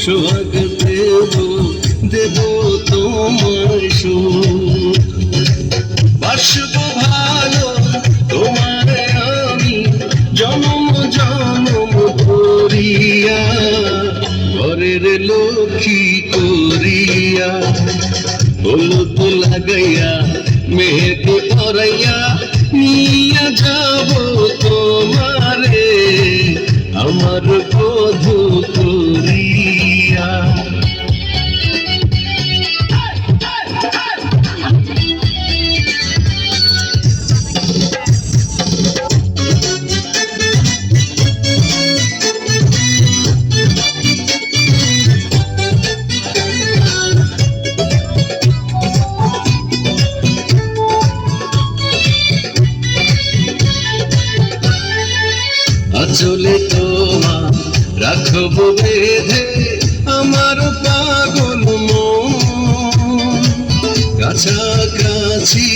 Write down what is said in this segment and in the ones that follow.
সোহাগ দেব দেব তোমায় সুখ। বাসব ভালো তোমায় আমি জনম জনম করিয়া, ঘরের লক্ষ্মী করিয়া। হলুদ লাগাইয়া মেহেদি পরাইয়া নিয়া যাব তোমারে আমার বধূ করিয়া। আঁচলে তোমার রাখবো বেঁধে আমার পাগল মন, কাছাকাছি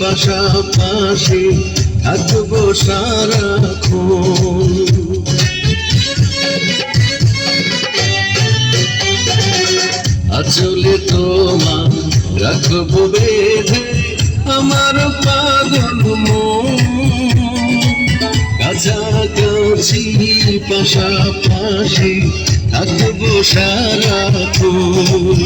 পাশাপাশি থাকবো সারাক্ষণ। আঁচলে তোমার রাখবো বেঁধে আমার পাগল মন, কাছাকাছি পাশাপাশি থাকবো সারাক্ষণ।